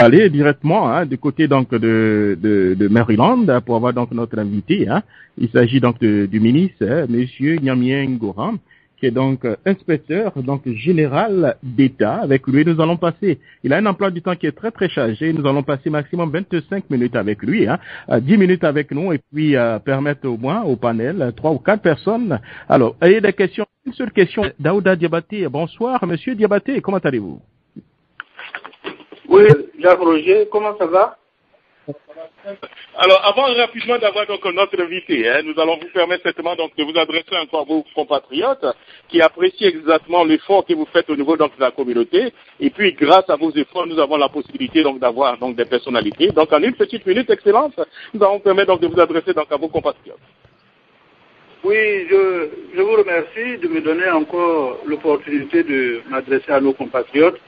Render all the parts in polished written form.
aller directement du côté donc de Maryland pour avoir donc notre invité. Il s'agit donc du ministre, Monsieur Nyamien Ngora, qui est donc inspecteur donc général d'État. Avec lui, nous allons passer. Il a un emploi du temps qui est très très chargé. Nous allons passer maximum 25 minutes avec lui, 10 minutes avec nous et puis permettre au moins au panel 3 ou 4 personnes. Alors, ayez des questions. Une seule question. Daouda Diabaté. Bonsoir, Monsieur Diabaté. Comment allez-vous? Oui, Jacques Roger, comment ça va? Alors, avant rapidement d'avoir donc notre invité, nous allons vous permettre certainement donc de vous adresser encore à vos compatriotes qui apprécient exactement l'effort que vous faites au niveau donc de la communauté. Et puis, grâce à vos efforts, nous avons la possibilité donc d'avoir donc des personnalités. Donc, en une petite minute, Excellence, nous allons permettre donc de vous adresser donc à vos compatriotes. Oui, je vous remercie de me donner encore l'opportunité de m'adresser à nos compatriotes.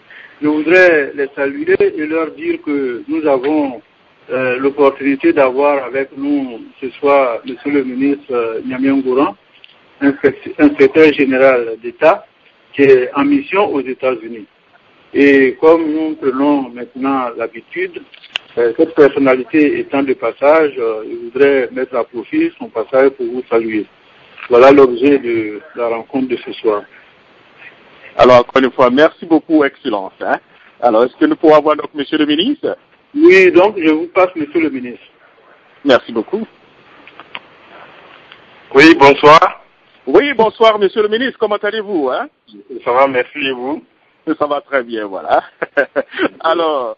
Je voudrais les saluer et leur dire que nous avons l'opportunité d'avoir avec nous ce soir Monsieur le ministre Nyamien Ngora, inspecteur général d'État, qui est en mission aux États-Unis. Et comme nous prenons maintenant l'habitude, cette personnalité étant de passage, je voudrais mettre à profit son passage pour vous saluer. Voilà l'objet de la rencontre de ce soir. Alors, encore une fois, merci beaucoup, Excellence. Alors, est-ce que nous pourrons avoir donc Monsieur le ministre? Oui, donc je vous passe Monsieur le ministre. Merci beaucoup. Oui, bonsoir. Oui, bonsoir, Monsieur le ministre. Comment allez-vous? Ça va, merci, et vous? Ça va très bien, voilà. Alors,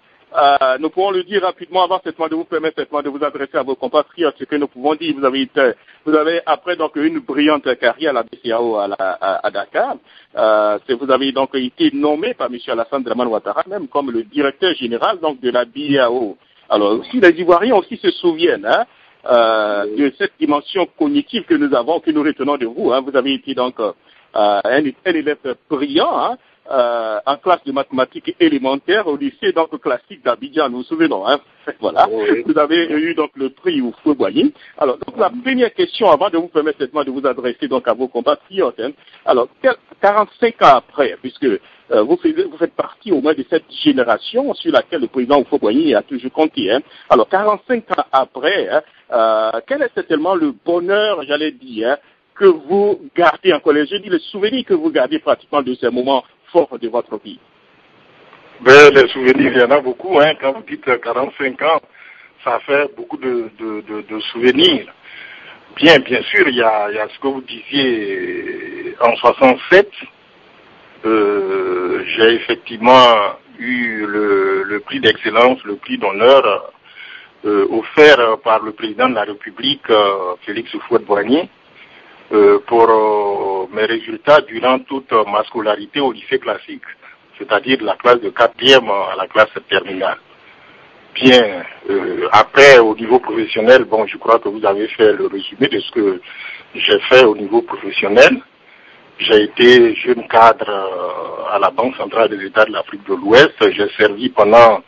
nous pourrons le dire rapidement avant de vous permettre de vous adresser à vos compatriotes. Ce que nous pouvons dire, vous avez après donc une brillante carrière à la BCAO à Dakar. Vous avez donc été nommé par M. Alassane Dramane Ouattara même comme le directeur général donc de la BCAO. Alors aussi les Ivoiriens aussi se souviennent de cette dimension cognitive que nous avons, que nous retenons de vous. Vous avez été donc un élève brillant. En classe de mathématiques élémentaires au lycée donc classique d'Abidjan, nous nous souvenons, voilà. Oui. Vous avez eu donc le prix au Fouet-Boigny. Alors, donc la première question avant de vous permettre de vous adresser donc à vos compatriotes. Alors, 45 ans après, puisque vous faites partie au moins de cette génération sur laquelle le président Fouet-Boigny a toujours compté. Alors, 45 ans après, quel est certainement le bonheur, j'allais dire, que vous gardez encore, je dis le souvenir que vous gardez pratiquement de ces moments forts de votre vie? Ben, les souvenirs, il y en a beaucoup. Quand vous dites 45 ans, ça fait beaucoup de souvenirs. Bien sûr, il y a ce que vous disiez en 67. J'ai effectivement eu le prix d'excellence, le prix d'honneur offert par le président de la République, Félix Houphouët-Boigny, pour mes résultats durant toute ma scolarité au lycée classique, c'est-à-dire de la classe de 4e à la classe terminale. Bien, après au niveau professionnel, bon, je crois que vous avez fait le résumé de ce que j'ai fait au niveau professionnel. J'ai été jeune cadre à la Banque centrale des États de l'Afrique de l'Ouest. J'ai servi pendant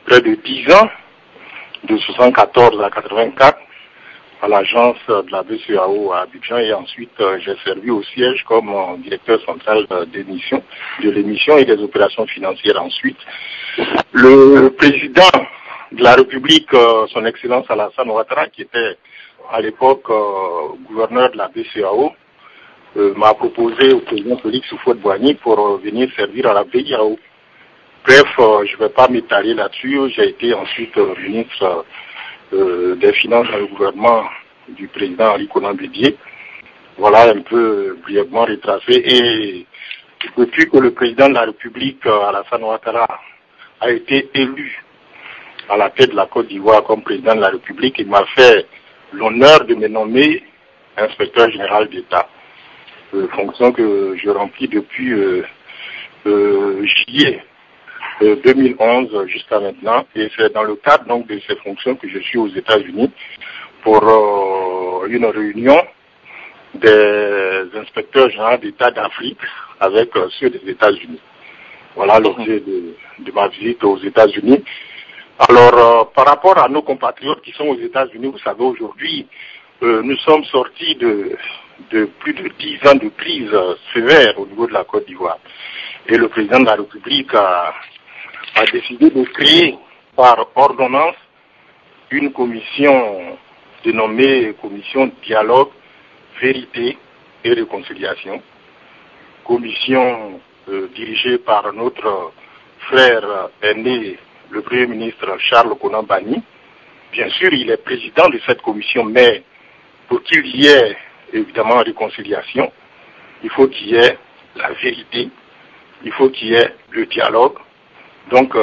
près de 10 ans, de 1974 à 84. À l'agence de la BCAO à Abidjan et ensuite j'ai servi au siège comme directeur central de l'émission et des opérations financières ensuite. Le président de la République, son Excellence Alassane Ouattara, qui était à l'époque gouverneur de la BCAO, m'a proposé au président Félix Houphouët-Boigny pour venir servir à la BCAO. Bref, je ne vais pas m'étaler là-dessus. J'ai été ensuite ministre des Finances dans le gouvernement du président Ali Konan Bédié. Voilà un peu brièvement retracé. Et depuis que le président de la République, Alassane Ouattara, a été élu à la tête de la Côte d'Ivoire comme président de la République, il m'a fait l'honneur de me nommer inspecteur général d'État. Fonction que je remplis depuis juillet 2011 jusqu'à maintenant, et c'est dans le cadre donc de ces fonctions que je suis aux États-Unis pour une réunion des inspecteurs généraux d'État d'Afrique avec ceux des États-Unis. Voilà l'objet de ma visite aux États-Unis. Alors, par rapport à nos compatriotes qui sont aux États-Unis, vous savez, aujourd'hui, nous sommes sortis de plus de 10 ans de crise sévère au niveau de la Côte d'Ivoire. Et le président de la République a décidé de créer par ordonnance une commission dénommée Commission Dialogue, Vérité et Réconciliation, commission dirigée par notre frère aîné, le Premier ministre Charles Konan Banny. Bien sûr, il est président de cette commission, mais pour qu'il y ait évidemment réconciliation, il faut qu'il y ait la vérité, il faut qu'il y ait le dialogue. Donc,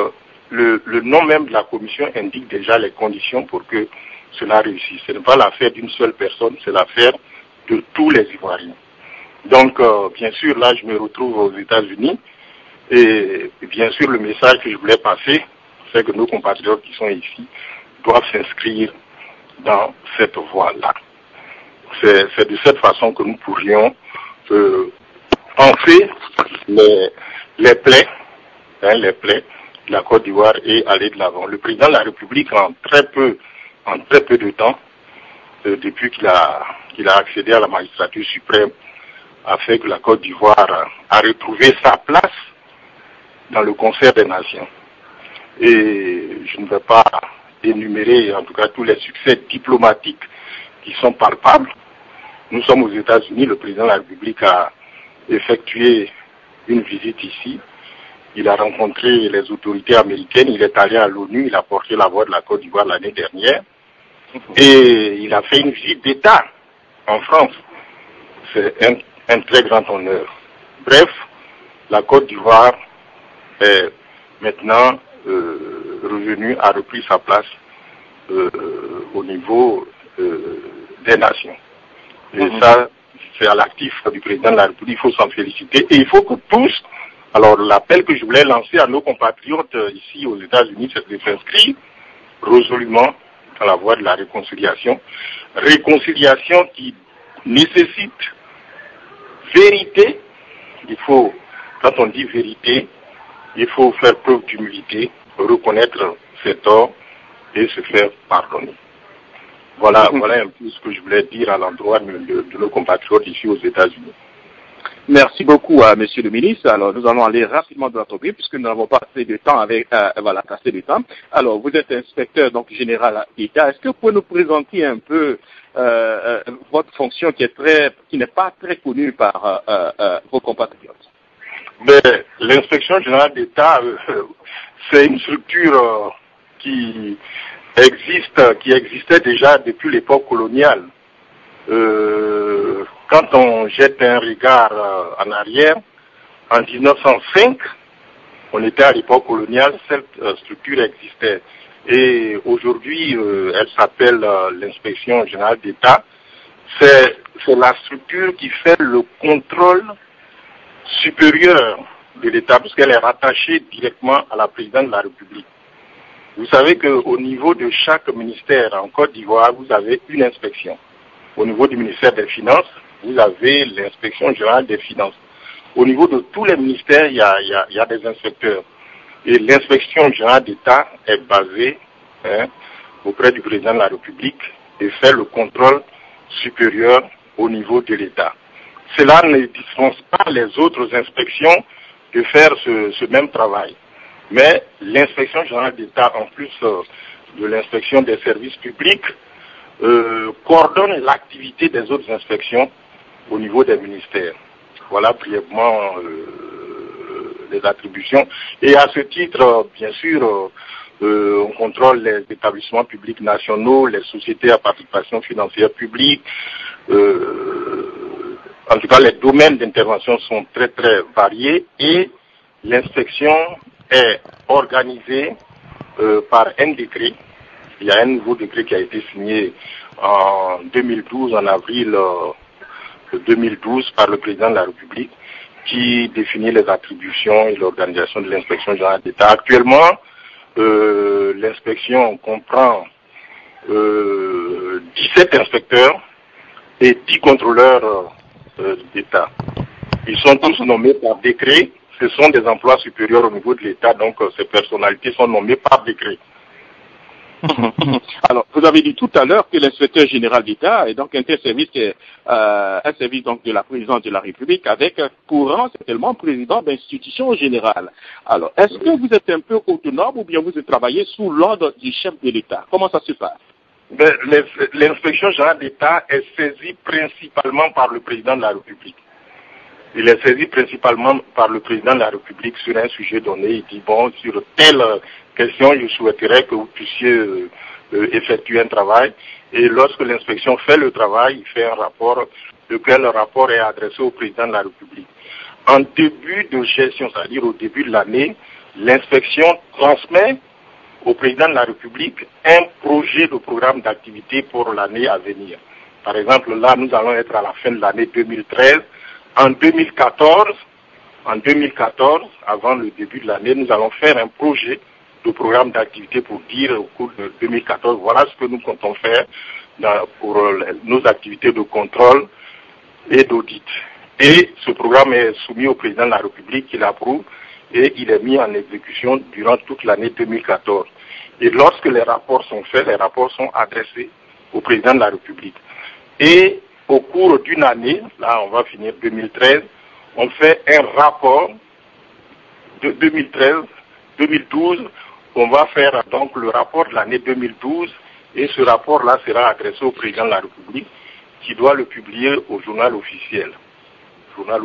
le nom même de la commission indique déjà les conditions pour que cela réussisse. Ce n'est pas l'affaire d'une seule personne, c'est l'affaire de tous les Ivoiriens. Donc, bien sûr, là, je me retrouve aux États-Unis et bien sûr, le message que je voulais passer, c'est que nos compatriotes qui sont ici doivent s'inscrire dans cette voie-là. C'est de cette façon que nous pourrions enlever les plaies de la Côte d'Ivoire et aller de l'avant. Le président de la République, en très peu de temps, depuis qu'il a accédé à la magistrature suprême, a fait que la Côte d'Ivoire a retrouvé sa place dans le concert des nations. Et je ne vais pas énumérer en tout cas tous les succès diplomatiques qui sont palpables. Nous sommes aux États-Unis, le président de la République a effectué une visite ici. Il a rencontré les autorités américaines, il est allé à l'ONU, il a porté la voix de la Côte d'Ivoire l'année dernière. Et il a fait une visite d'État en France. C'est un très grand honneur. Bref, la Côte d'Ivoire est maintenant revenue, a repris sa place au niveau des nations. Et ça, c'est à l'actif du président de la République, il faut s'en féliciter. Et il faut que tous, alors l'appel que je voulais lancer à nos compatriotes ici aux États-Unis, c'est de s'inscrire résolument dans la voie de la réconciliation. Réconciliation qui nécessite vérité. Il faut, quand on dit vérité, il faut faire preuve d'humilité, reconnaître ses torts et se faire pardonner. Voilà un peu ce que je voulais dire à l'endroit de nos compatriotes ici aux États-Unis. Merci beaucoup à Monsieur le ministre. Alors, nous allons aller rapidement de notre puisque nous n'avons pas assez de temps assez de temps. Alors, vous êtes inspecteur donc général d'État. Est-ce que vous pouvez nous présenter un peu votre fonction qui n'est pas très connue par vos compatriotes? L'inspection générale d'État, c'est une structure qui existait déjà depuis l'époque coloniale. Quand on jette un regard en arrière, en 1905, on était à l'époque coloniale, cette structure existait. Et aujourd'hui, elle s'appelle l'inspection générale d'État. C'est la structure qui fait le contrôle supérieur de l'État, puisqu'elle est rattachée directement à la présidente de la République. Vous savez qu'au niveau de chaque ministère en Côte d'Ivoire, vous avez une inspection. Au niveau du ministère des Finances, vous avez l'inspection générale des Finances. Au niveau de tous les ministères, il y a des inspecteurs. Et l'inspection générale d'État est basée auprès du président de la République et fait le contrôle supérieur au niveau de l'État. Cela ne dispense pas les autres inspections de faire ce même travail. Mais l'inspection générale d'État, en plus de l'inspection des services publics, coordonne l'activité des autres inspections au niveau des ministères. Voilà brièvement les attributions. Et à ce titre, bien sûr, on contrôle les établissements publics nationaux, les sociétés à participation financière publique. En tout cas, les domaines d'intervention sont très très variés et l'inspection est organisée par un décret. Il y a un nouveau décret qui a été signé en 2012, en avril 2012, par le président de la République, qui définit les attributions et l'organisation de l'inspection générale d'État. Actuellement, l'inspection comprend 17 inspecteurs et 10 contrôleurs d'État. Ils sont tous nommés par décret. Ce sont des emplois supérieurs au niveau de l'État, donc ces personnalités sont nommées par décret. Alors, vous avez dit tout à l'heure que l'inspecteur général d'État est donc un service donc de la présidence de la République avec pour rang certainement président d'institution générale. Alors, est-ce que vous êtes un peu autonome ou bien vous travaillez sous l'ordre du chef de l'État? Comment ça se passe? L'inspection générale d'État est saisie principalement par le président de la République. Il est saisi principalement par le président de la République sur un sujet donné. Il dit, bon, sur telle question, je souhaiterais que vous puissiez effectuer un travail. Et lorsque l'inspection fait le travail, il fait un rapport, lequel rapport est adressé au président de la République. En début de gestion, c'est-à-dire au début de l'année, l'inspection transmet au président de la République un projet de programme d'activité pour l'année à venir. Par exemple, là, nous allons être à la fin de l'année 2013. En 2014, avant le début de l'année, nous allons faire un projet de programme d'activité pour dire au cours de 2014, voilà ce que nous comptons faire pour nos activités de contrôle et d'audit. Et ce programme est soumis au président de la République qui l'approuve et il est mis en exécution durant toute l'année 2014. Et lorsque les rapports sont faits, les rapports sont adressés au président de la République. Et au cours d'une année, là on va finir 2013, on fait un rapport de 2012, on va faire donc le rapport de l'année 2012 et ce rapport-là sera adressé au président de la République qui doit le publier au journal officiel. Voilà.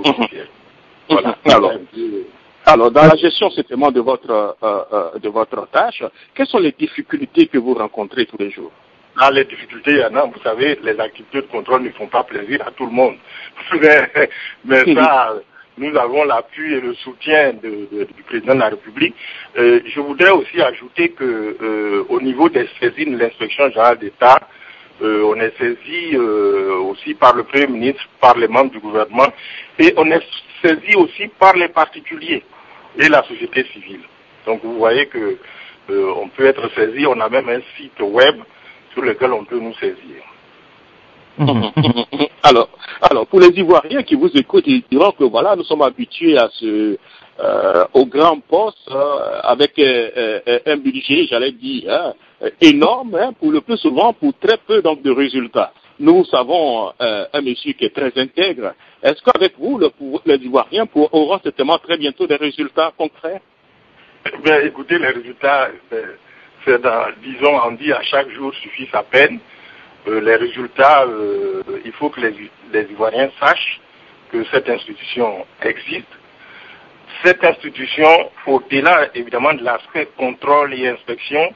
Alors, dans la gestion certainement de votre tâche, quelles sont les difficultés que vous rencontrez tous les jours? Les difficultés, il y en a, vous savez, les activités de contrôle ne font pas plaisir à tout le monde. Mais ça, nous avons l'appui et le soutien du président de la République. Je voudrais aussi ajouter que au niveau des saisines de l'inspection générale d'État, on est saisi aussi par le Premier ministre, par les membres du gouvernement, et on est saisi aussi par les particuliers et la société civile. Donc vous voyez que on peut être saisi, on a même un site web sur lequel on peut nous saisir. Alors, pour les Ivoiriens qui vous écoutent, ils diront que voilà, nous sommes habitués à au grand poste avec un budget, j'allais dire, énorme, pour le plus souvent, pour très peu donc de résultats. Nous savons un monsieur qui est très intègre. Est-ce qu'avec vous, les Ivoiriens auront certainement très bientôt des résultats concrets? Ben, écoutez, les résultats, disons, on dit à chaque jour suffit sa peine. Les résultats, il faut que les Ivoiriens sachent que cette institution existe. Cette institution, au-delà évidemment de l'aspect contrôle et inspection,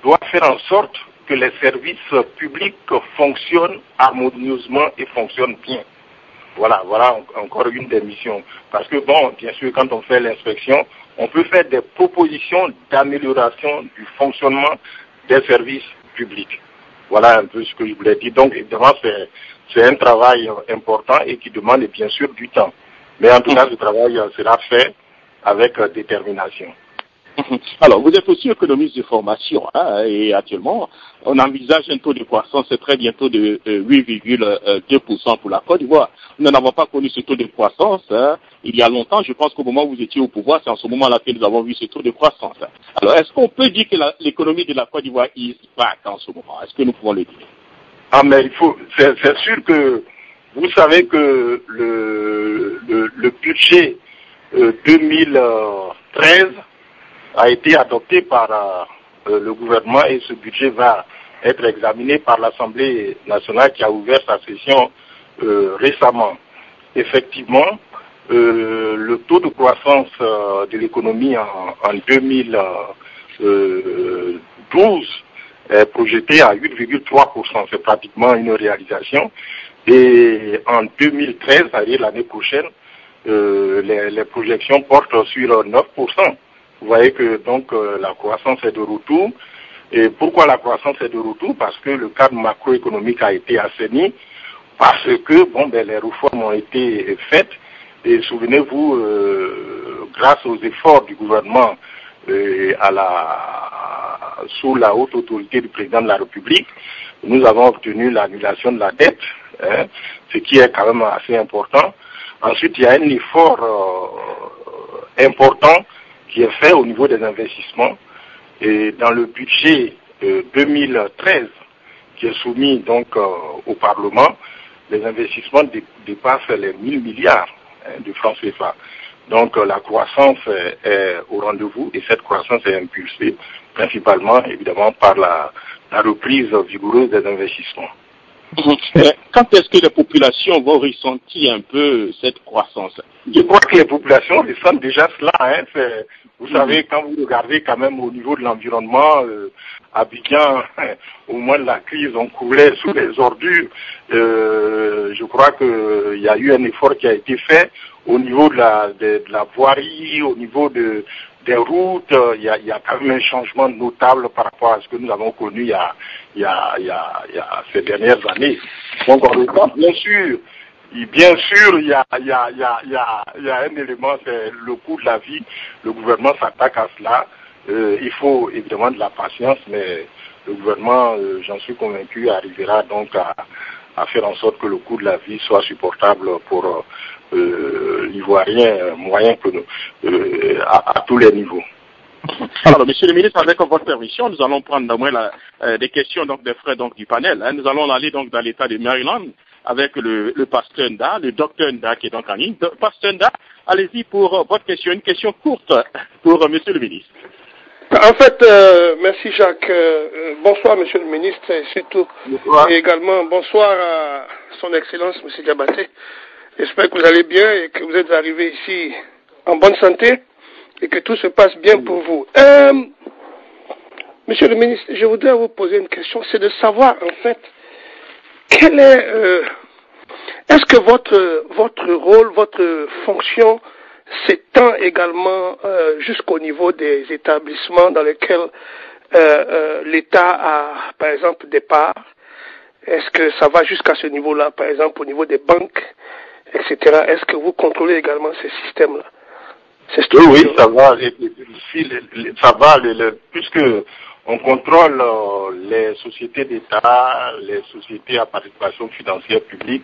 doit faire en sorte que les services publics fonctionnent harmonieusement et fonctionnent bien. Voilà encore une des missions. Parce que bon, bien sûr, quand on fait l'inspection, on peut faire des propositions d'amélioration du fonctionnement des services publics. Voilà un peu ce que je voulais dire. Donc, évidemment, c'est un travail important et qui demande bien sûr du temps. Mais en tout cas, ce travail sera fait avec détermination. Alors, vous êtes aussi économiste de formation, et actuellement, on envisage un taux de croissance très bientôt de 8,2% pour la Côte d'Ivoire. Nous n'avons pas connu ce taux de croissance il y a longtemps. Je pense qu'au moment où vous étiez au pouvoir, c'est en ce moment-là que nous avons vu ce taux de croissance. Alors, est-ce qu'on peut dire que l'économie de la Côte d'Ivoire is back en ce moment? Est-ce que nous pouvons le dire? Ah, mais c'est sûr que vous savez que le budget 2013 a été adopté par le gouvernement et ce budget va être examiné par l'Assemblée nationale qui a ouvert sa session récemment. Effectivement, le taux de croissance de l'économie en 2012 est projeté à 8,3%. C'est pratiquement une réalisation. Et en 2013, c'est-à-dire l'année prochaine, les projections portent sur 9%. Vous voyez que donc la croissance est de retour. Et pourquoi la croissance est de retour? Parce que le cadre macroéconomique a été assaini, parce que les réformes ont été faites. Et souvenez-vous, grâce aux efforts du gouvernement sous la haute autorité du président de la République, nous avons obtenu l'annulation de la dette, ce qui est quand même assez important. Ensuite, il y a un effort important qui est fait au niveau des investissements. Et dans le budget 2013 qui est soumis donc au Parlement, les investissements dépassent les 1000 milliards de francs CFA. Donc la croissance est au rendez-vous et cette croissance est impulsée principalement évidemment par la reprise vigoureuse des investissements. Quand est-ce que les populations vont ressentir un peu cette croissance? Je crois que les populations ressentent déjà cela. Vous savez, quand vous regardez quand même au niveau de l'environnement, Abidjan, au moment de la crise, on coulait sous les ordures. Je crois qu'il y a eu un effort qui a été fait au niveau de la voirie, au niveau des routes. Il y a quand même un changement notable par rapport à ce que nous avons connu il y a ces dernières années. Donc on regarde, bien sûr, il y a un élément, c'est le coût de la vie. Le gouvernement s'attaque à cela. Il faut évidemment de la patience, mais le gouvernement, j'en suis convaincu, arrivera donc à faire en sorte que le coût de la vie soit supportable pour l'Ivoirien moyen que à tous les niveaux. Alors, monsieur le ministre, avec votre permission, nous allons prendre au moins des questions donc des frères donc du panel. Nous allons aller donc dans l'État de Maryland avec le pasteur Nda, le docteur Nda qui est donc en ligne. Pasteur Nda, allez-y pour votre question, une question courte pour monsieur le ministre. En fait, merci Jacques. Bonsoir monsieur le ministre et surtout et également bonsoir à son excellence monsieur Diabaté. J'espère que vous allez bien et que vous êtes arrivé ici en bonne santé et que tout se passe bien pour vous. Monsieur le ministre, je voudrais vous poser une question, c'est de savoir en fait quel est est-ce que votre rôle, votre fonction s'étend également jusqu'au niveau des établissements dans lesquels l'État a, par exemple, des parts? Est-ce que ça va jusqu'à ce niveau-là, par exemple, au niveau des banques, etc. Est-ce que vous contrôlez également ces systèmes-là? Oui, ça va. Ça va, puisque on contrôle les sociétés d'État, les sociétés à participation financière publique,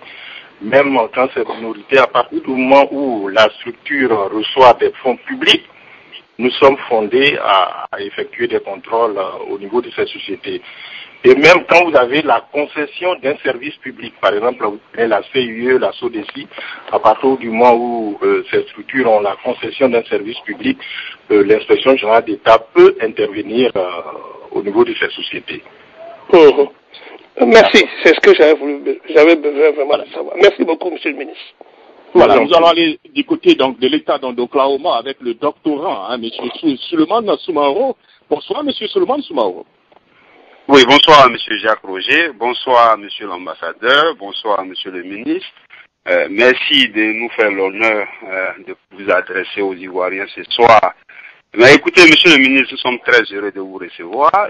même quand c'est minorité, à partir du moment où la structure reçoit des fonds publics, nous sommes fondés à effectuer des contrôles au niveau de ces sociétés. Et même quand vous avez la concession d'un service public, par exemple, vous prenez la CUE, la SODECI, à partir du moment où ces structures ont la concession d'un service public, l'inspection générale d'État peut intervenir au niveau de ces sociétés. Merci, c'est ce que j'avais besoin vraiment de savoir. Merci beaucoup, monsieur le ministre. Voilà, nous allons aller du côté donc de l'État d'Oklahoma avec le doctorant, monsieur Suleiman Soumahoro. Bonsoir, monsieur Suleiman Soumahoro. Oui, bonsoir, monsieur Jacques Roger. Bonsoir, monsieur l'ambassadeur. Bonsoir, monsieur le ministre. Merci de nous faire l'honneur de vous adresser aux Ivoiriens ce soir. Mais écoutez, monsieur le ministre, nous sommes très heureux de vous recevoir.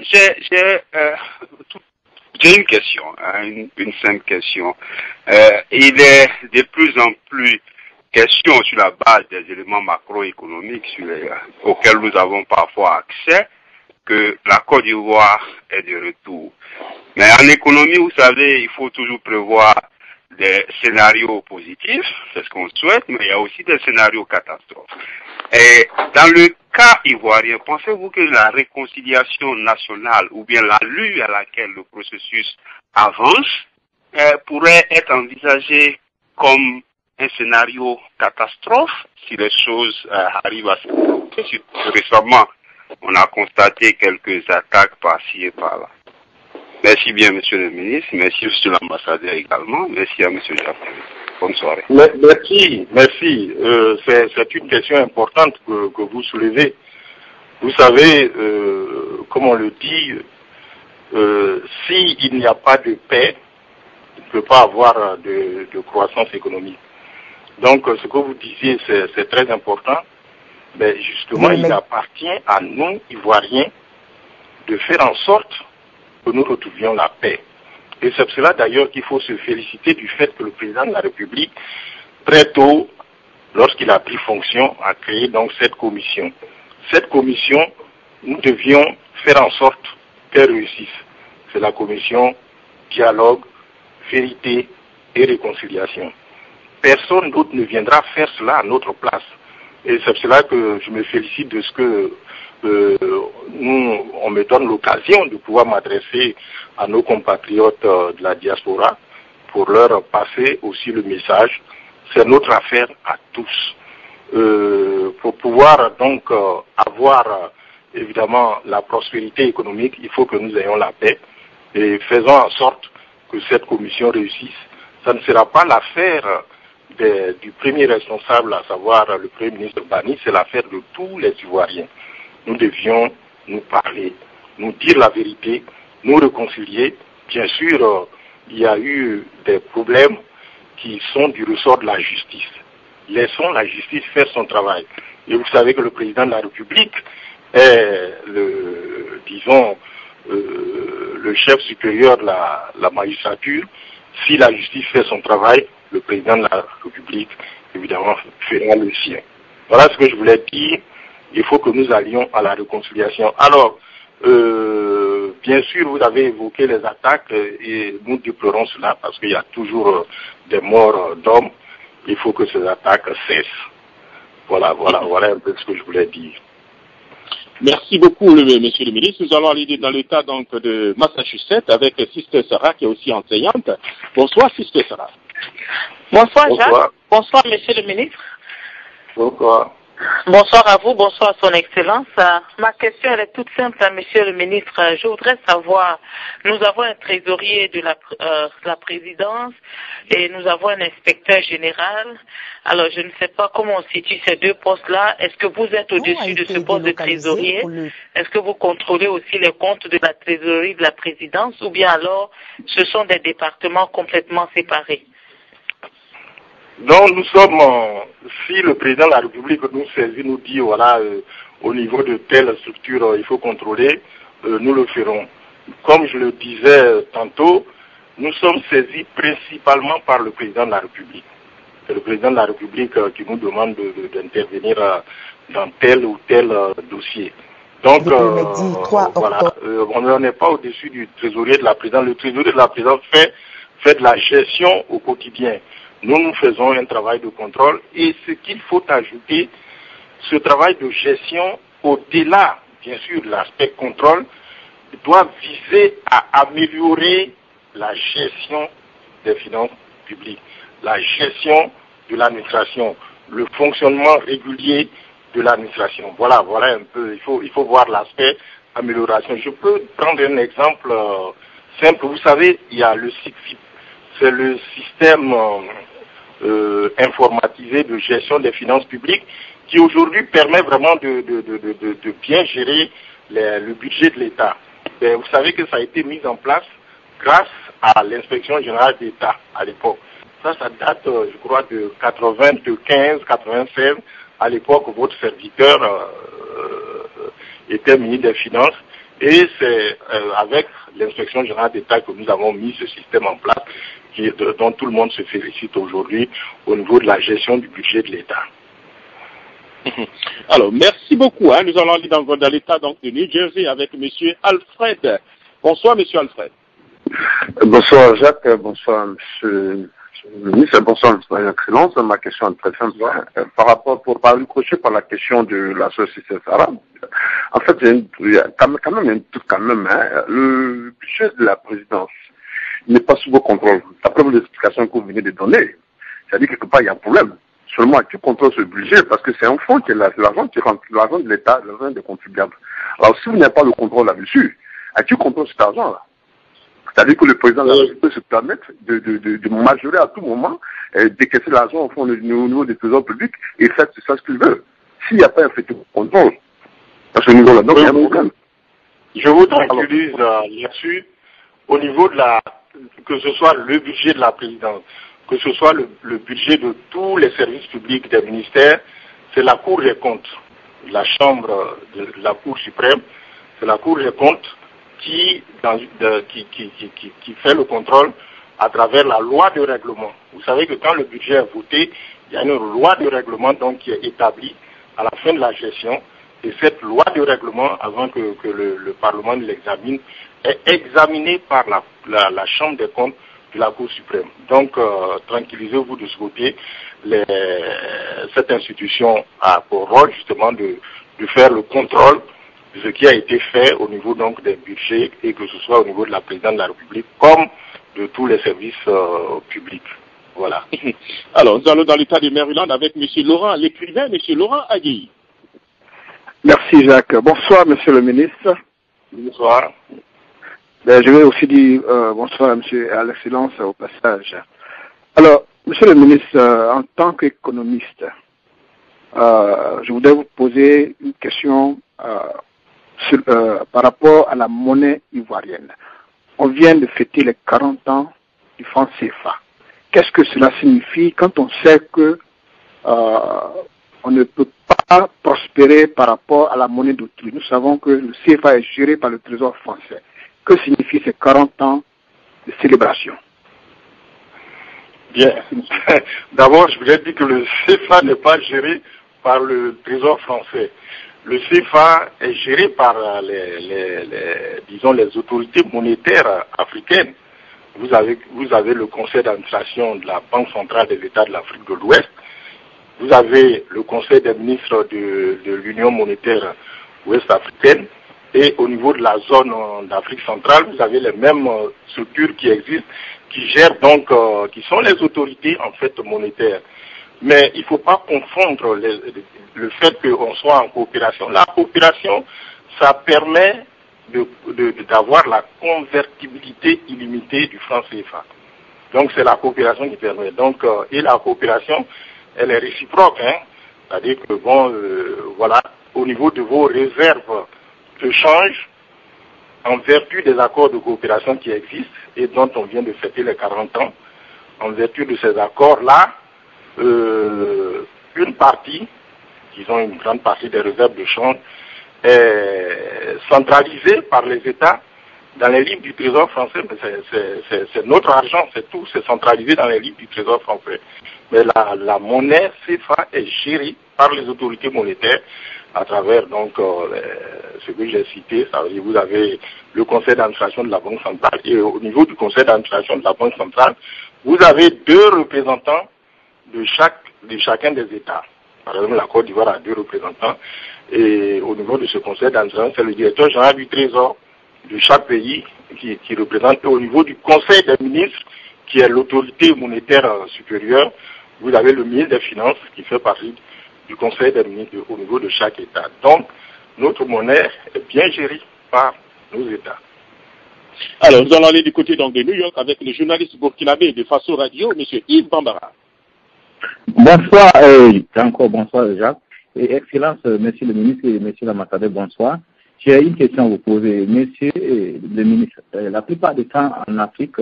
J'ai une question, une simple question. Il est de plus en plus question sur la base des éléments macroéconomiques auxquels nous avons parfois accès, que la Côte d'Ivoire est de retour. Mais en économie, vous savez, il faut toujours prévoir des scénarios positifs, c'est ce qu'on souhaite, mais il y a aussi des scénarios catastrophes. Et dans le cas ivoirien, pensez-vous que la réconciliation nationale ou bien l'allure à laquelle le processus avance pourrait être envisagée comme un scénario catastrophe si les choses arrivent à se produire? Récemment, on a constaté quelques attaques par-ci et par-là. Merci bien, monsieur le ministre. Merci, monsieur l'ambassadeur également. Merci à monsieur Jacques. Bonne soirée. Merci. C'est une question importante que vous soulevez. Vous savez, comme on le dit, s'il n'y a pas de paix, il ne peut pas avoir de croissance économique. Donc, ce que vous disiez, c'est très important. Mais justement, il appartient à nous, Ivoiriens, de faire en sorte que nous retrouvions la paix. Et c'est pour cela d'ailleurs qu'il faut se féliciter du fait que le président de la République, très tôt, lorsqu'il a pris fonction, a créé donc cette commission. Cette commission, nous devions faire en sorte qu'elle réussisse. C'est la commission dialogue, vérité et réconciliation. Personne d'autre ne viendra faire cela à notre place. Et c'est pour cela que je me félicite de ce que on me donne l'occasion de pouvoir m'adresser à nos compatriotes de la diaspora pour leur passer aussi le message. C'est notre affaire à tous. Pour pouvoir donc avoir évidemment la prospérité économique, il faut que nous ayons la paix et faisons en sorte que cette commission réussisse. Ça ne sera pas l'affaire du premier responsable, à savoir le Premier ministre Bani, c'est l'affaire de tous les Ivoiriens. Nous devions nous parler, nous dire la vérité, nous réconcilier. Bien sûr, il y a eu des problèmes qui sont du ressort de la justice. Laissons la justice faire son travail. Et vous savez que le président de la République est le chef supérieur de la magistrature. Si la justice fait son travail, le président de la République, évidemment, fera le sien. Voilà ce que je voulais dire. Il faut que nous allions à la réconciliation. Alors, bien sûr, vous avez évoqué les attaques et nous déplorons cela parce qu'il y a toujours des morts d'hommes. Il faut que ces attaques cessent. Voilà un peu ce que je voulais dire. Merci beaucoup, monsieur le ministre. Nous allons aller dans l'État donc de Massachusetts avec Sister Sarah qui est aussi enseignante. Bonsoir, Sister Sarah. Bonsoir, Jacques. Bonsoir, monsieur le ministre. Bonsoir. Bonsoir à vous, bonsoir à son Excellence. Ma question elle est toute simple, monsieur le ministre. Je voudrais savoir, nous avons un trésorier de la présidence et nous avons un inspecteur général. Alors, je ne sais pas comment on situe ces deux postes-là. Est-ce que vous êtes au-dessus de ce poste de trésorier? Est-ce que vous contrôlez aussi les comptes de la trésorerie de la présidence ou bien alors ce sont des départements complètement séparés? Donc nous sommes, si le président de la République nous saisit, nous dit voilà, au niveau de telle structure il faut contrôler, nous le ferons. Comme je le disais tantôt, nous sommes saisis principalement par le président de la République. C'est le président de la République qui nous demande d'intervenir dans tel ou tel dossier. Donc voilà, on n'est pas au-dessus du trésorier de la présidence. Le trésorier de la présidence fait de la gestion au quotidien. Nous faisons un travail de contrôle et ce qu'il faut ajouter, ce travail de gestion, au-delà, bien sûr, de l'aspect contrôle, doit viser à améliorer la gestion des finances publiques, la gestion de l'administration, le fonctionnement régulier de l'administration. Voilà un peu, il faut voir l'aspect amélioration. Je peux prendre un exemple simple. Vous savez, il y a le SICFIP, c'est le système informatisé de gestion des finances publiques qui aujourd'hui permet vraiment de bien gérer le budget de l'État. Vous savez que ça a été mis en place grâce à l'inspection générale d'État à l'époque. Ça date, je crois, de 95, 96. À l'époque, votre serviteur était ministre des Finances et c'est avec l'inspection générale d'État que nous avons mis ce système en place dont tout le monde se félicite aujourd'hui au niveau de la gestion du budget de l'État. Alors, merci beaucoup. Nous allons aller dans l'État donc, de New Jersey avec M. Alfred. Bonsoir, M. Alfred. Bonsoir, Jacques. Bonsoir, M. le ministre. Bonsoir, M. Excellence. Ma question est très simple. Pour parler crochet par la question de la société arabe. En fait, il y a quand même un truc le budget de la présidence n'est pas sous vos contrôles. D'après vos explications que vous venez de donner, c'est-à-dire quelque part il y a un problème. Seulement, tu contrôles ce budget parce que c'est un fonds qui est l'argent de l'État, l'argent des contribuables. Alors, si vous n'avez pas le contrôle là-dessus, tu contrôles cet argent-là. C'est-à-dire que le président de la République peut se permettre de majorer à tout moment, décaisser l'argent au niveau des trésors publics et faire ce qu'il veut. S'il n'y a pas un fait de contrôle, à ce niveau-là, donc il y a un problème. Je vous tranquillise là-dessus, au niveau de que ce soit le budget de la présidence, que ce soit le budget de tous les services publics des ministères, c'est la Cour des comptes, la Chambre de la Cour suprême, c'est la Cour des comptes qui fait le contrôle à travers la loi de règlement. Vous savez que quand le budget est voté, il y a une loi de règlement donc qui est établie à la fin de la gestion. Et cette loi de règlement, avant que le Parlement l'examine, est examinée par la Chambre des comptes de la Cour suprême. Donc, tranquillisez-vous de ce côté. Cette institution a pour rôle justement de faire le contrôle ce qui a été fait au niveau donc des budgets et que ce soit au niveau de la présidente de la République comme de tous les services publics. Voilà. Alors, nous allons dans l'État du Maryland avec M. Laurent, l'écrivain, M. Laurent Agui. Merci Jacques. Bonsoir Monsieur le ministre. Bonsoir. Je vais aussi dire bonsoir à Monsieur à l'excellence au passage. Alors, Monsieur le ministre, en tant qu'économiste, je voudrais vous poser une question par rapport à la monnaie ivoirienne. On vient de fêter les 40 ans du franc CFA. Qu'est-ce que cela signifie quand on sait que on ne peut pas prospérer par rapport à la monnaie d'autrui? Nous savons que le CFA est géré par le Trésor français. Que signifient ces 40 ans de célébration? Bien. D'abord, je voulais dire que le CFA n'est pas géré par le Trésor français. Le CFA est géré par les autorités monétaires africaines. Vous avez le conseil d'administration de la Banque centrale des États de l'Afrique de l'Ouest. Vous avez le conseil des ministres de l'Union monétaire ouest-africaine. Et au niveau de la zone d'Afrique centrale, vous avez les mêmes structures qui existent, qui gèrent donc, qui sont les autorités en fait monétaires. Mais il ne faut pas confondre le fait qu'on soit en coopération. La coopération, ça permet d'avoir la convertibilité illimitée du franc CFA. Donc c'est la coopération qui permet. Donc et la coopération, elle est réciproque, hein. C'est-à-dire que bon, voilà, au niveau de vos réserves de change, en vertu des accords de coopération qui existent et dont on vient de fêter les 40 ans, en vertu de ces accords-là, une partie, disons une grande partie des réserves de change, est centralisée par les États dans les livres du Trésor français. C'est notre argent, c'est tout, c'est centralisé dans les livres du Trésor français. Mais la monnaie CFA est gérée par les autorités monétaires à travers donc ce que j'ai cité. Ça veut dire vous avez le conseil d'administration de la Banque centrale et au niveau du conseil d'administration de la Banque centrale, vous avez 2 représentants de chacun des États. Par exemple, la Côte d'Ivoire a 2 représentants et au niveau de ce conseil d'administration, c'est le directeur général du Trésor de chaque pays qui représente. Et au niveau du conseil des ministres, qui est l'autorité monétaire supérieure, vous avez le ministre des Finances qui fait partie du conseil des ministres au niveau de chaque État. Donc, notre monnaie est bien gérée par nos États. Alors, nous allons aller du côté donc de New York avec le journaliste burkinabé de Faso Radio, M. Yves Bambara. Bonsoir, encore bonsoir Jacques. Et Excellence, Monsieur le ministre et Monsieur l'ambassadeur, bonsoir. J'ai une question à vous poser. Monsieur le ministre, la plupart du temps en Afrique,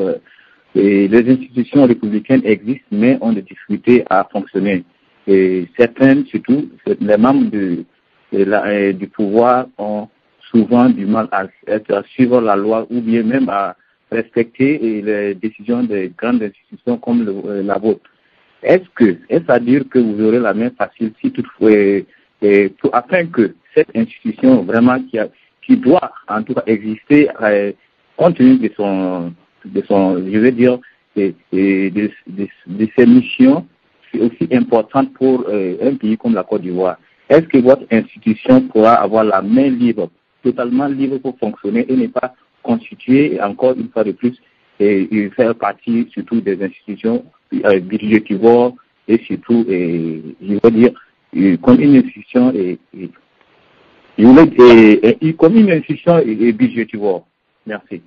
les institutions républicaines existent, mais ont des difficultés à fonctionner. Et certaines, surtout, les membres du pouvoir ont souvent du mal à suivre la loi ou bien même à respecter les décisions des grandes institutions comme la vôtre. Est-ce à dire que vous aurez la main facile si toutefois, afin que cette institution vraiment qui doit en tout cas exister, compte tenu de son, je veux dire, de ses missions, c'est aussi importante pour un pays comme la Côte d'Ivoire. Est-ce que votre institution pourra avoir la main libre, totalement libre pour fonctionner et ne pas constituer, encore une fois de plus, et faire partie surtout des institutions budgétivores et surtout, je veux dire, comme une institution comme une institution budgétivore. Merci.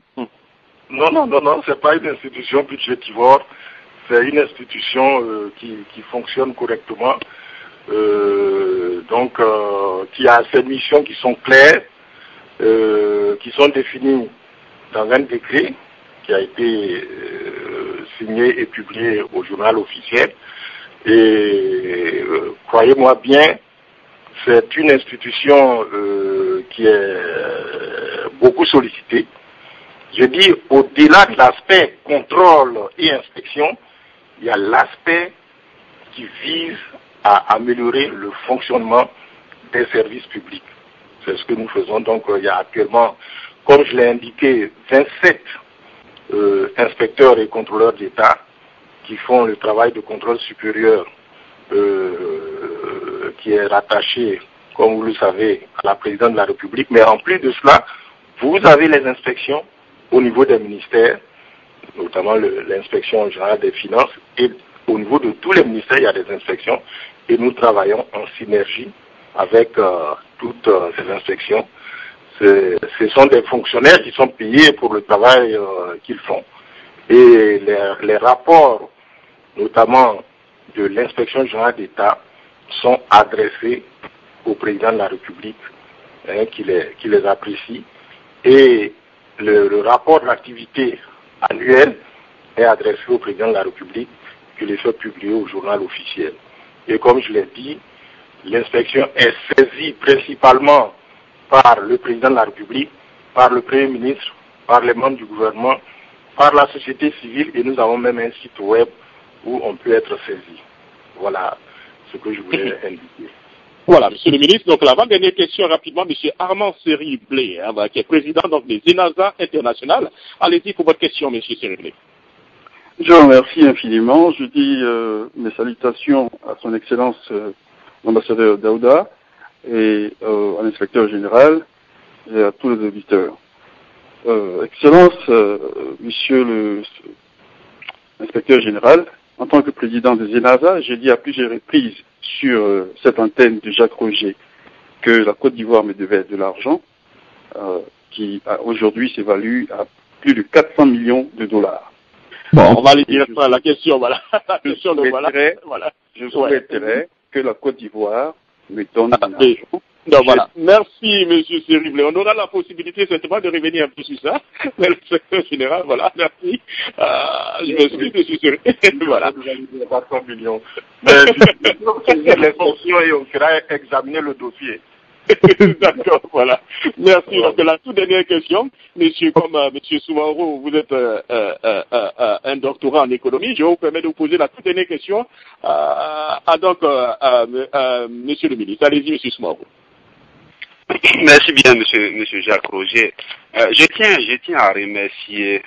Non, c'est pas une institution budgétivore. C'est une institution qui fonctionne correctement, qui a ses missions qui sont claires, qui sont définies dans un décret qui a été signé et publié au journal officiel. Et croyez-moi bien, c'est une institution qui est beaucoup sollicitée. Je dis, au-delà de l'aspect contrôle et inspection, il y a l'aspect qui vise à améliorer le fonctionnement des services publics. C'est ce que nous faisons. Donc, il y a actuellement, comme je l'ai indiqué, 27 inspecteurs et contrôleurs d'État qui font le travail de contrôle supérieur qui est rattaché comme vous le savez, à la présidente de la République. Mais en plus de cela, vous avez les inspections au niveau des ministères, notamment l'inspection générale des finances, et au niveau de tous les ministères, il y a des inspections, et nous travaillons en synergie avec toutes ces inspections. Ce sont des fonctionnaires qui sont payés pour le travail qu'ils font. Et les rapports, notamment de l'inspection générale d'État, sont adressés au président de la République, qui les apprécie. Et le rapport d'activité annuel est adressé au président de la République, qui les fait publier au journal officiel. Et comme je l'ai dit, l'inspection est saisie principalement par le président de la République, par le Premier ministre, par les membres du gouvernement, par la société civile, et nous avons même un site web où on peut être saisi. Voilà ce que je voulais indiquer. Voilà, Monsieur le ministre. Donc, l'avant-dernière question rapidement, Monsieur Armand Seri-Blé, qui est président donc, des ENASA International. Allez-y pour votre question, Monsieur Seri-Blé. Je vous remercie infiniment. Je dis mes salutations à son Excellence l'ambassadeur Daouda et à l'inspecteur général et à tous les auditeurs. Excellence, Monsieur l'inspecteur général, en tant que président des ENASA, j'ai dit à plusieurs reprises sur cette antenne de Jacques Roger que la Côte d'Ivoire me devait de l'argent qui aujourd'hui s'évalue à plus de 400 millions de dollars. Bon, on va aller dire la question, voilà. La question de voilà. Je souhaiterais que la Côte d'Ivoire me donne de l'argent. Donc voilà. Merci, Monsieur Seri-Blé. On aura la possibilité certainement de revenir un peu sur ça. Mais le secteur général, voilà, merci. Je me suis, Monsieur Seri-Blé. Voilà. 400 millions. Mais les fonctions et on fera examiner le dossier. D'accord, voilà. Merci. Donc, la toute dernière question, monsieur, comme monsieur Soumaoro, vous êtes un doctorat en économie, je vais vous permettre de vous poser la toute dernière question monsieur le ministre. Allez-y, monsieur Soumaoro. Merci bien, monsieur Jacques Roger. Je tiens à remercier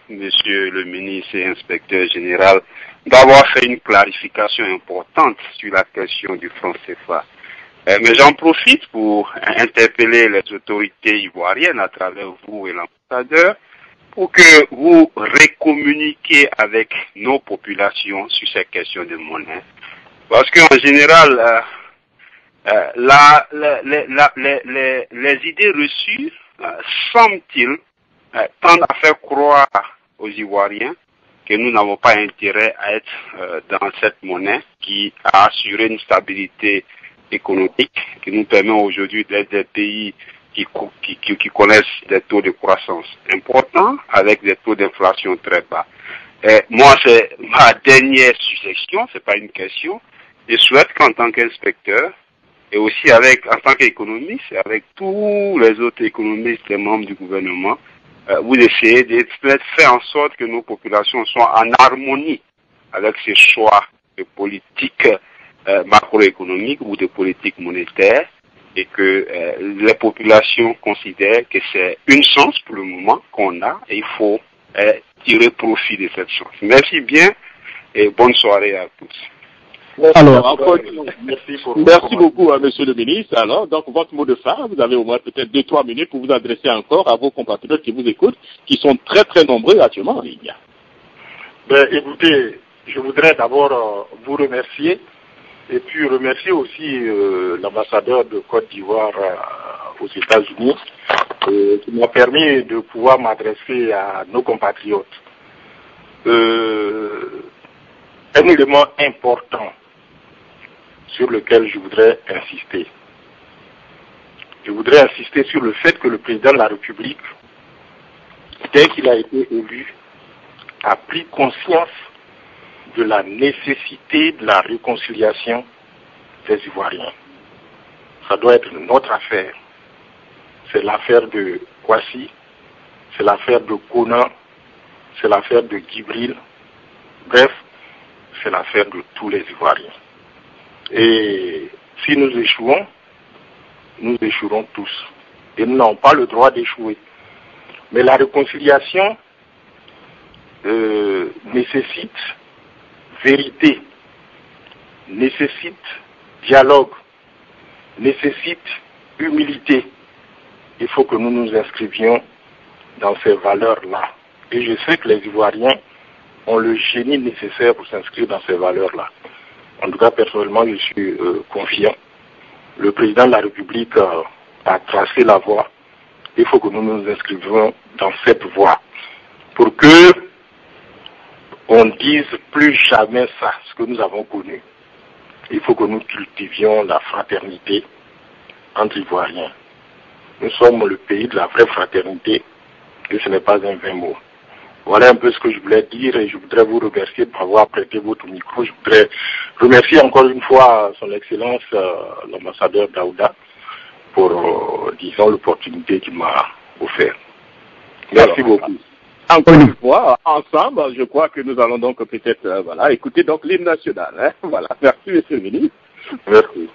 monsieur le ministre et inspecteur général d'avoir fait une clarification importante sur la question du franc CFA. Mais j'en profite pour interpeller les autorités ivoiriennes à travers vous et l'ambassadeur pour que vous récommuniquiez avec nos populations sur ces questions de monnaie. Parce qu'en général, les idées reçues, semble-t-il, tendent à faire croire aux Ivoiriens que nous n'avons pas intérêt à être dans cette monnaie qui a assuré une stabilité économique qui nous permet aujourd'hui d'être des pays qui connaissent des taux de croissance importants avec des taux d'inflation très bas. Moi, c'est ma dernière suggestion, c'est pas une question. Je souhaite qu'en tant qu'inspecteur et aussi en tant qu'économiste, avec tous les autres économistes et membres du gouvernement, vous essayez de faire en sorte que nos populations soient en harmonie avec ces choix de politique macroéconomique ou de politique monétaire et que les populations considèrent que c'est une chance pour le moment qu'on a et il faut tirer profit de cette chance. Merci bien et bonne soirée à tous. Alors, merci beaucoup à monsieur le ministre. Alors, donc, votre mot de fin, vous avez au moins peut-être 2-3 minutes pour vous adresser encore à vos compatriotes qui vous écoutent, qui sont très très nombreux actuellement en ligne. Écoutez, je voudrais d'abord vous remercier et puis remercier aussi l'ambassadeur de Côte d'Ivoire aux États-Unis qui m'a permis de pouvoir m'adresser à nos compatriotes. Un élément important sur lequel je voudrais insister. Je voudrais insister sur le fait que le président de la République, dès qu'il a été élu, a pris conscience de la nécessité de la réconciliation des Ivoiriens. Ça doit être notre affaire. C'est l'affaire de Kwasi, c'est l'affaire de Conan, c'est l'affaire de Gibril. Bref, c'est l'affaire de tous les Ivoiriens. Et si nous échouons, nous échouerons tous. Et nous n'avons pas le droit d'échouer. Mais la réconciliation nécessite vérité, nécessite dialogue, nécessite humilité. Il faut que nous nous inscrivions dans ces valeurs-là. Et je sais que les Ivoiriens ont le génie nécessaire pour s'inscrire dans ces valeurs-là. En tout cas, personnellement, je suis confiant. Le président de la République a tracé la voie. Il faut que nous nous inscrivions dans cette voie pour que on dise plus jamais ça, ce que nous avons connu. Il faut que nous cultivions la fraternité entre Ivoiriens. Nous sommes le pays de la vraie fraternité et ce n'est pas un vain mot. Voilà un peu ce que je voulais dire et je voudrais vous remercier de m'avoir prêté votre micro. Je voudrais remercier encore une fois son Excellence l'ambassadeur Daouda pour, disons, l'opportunité qu'il m'a offert. Merci beaucoup. Encore une fois, ensemble, je crois que nous allons donc peut-être écouter donc l'hymne national. Hein. Voilà. Merci, Monsieur le ministre. Merci.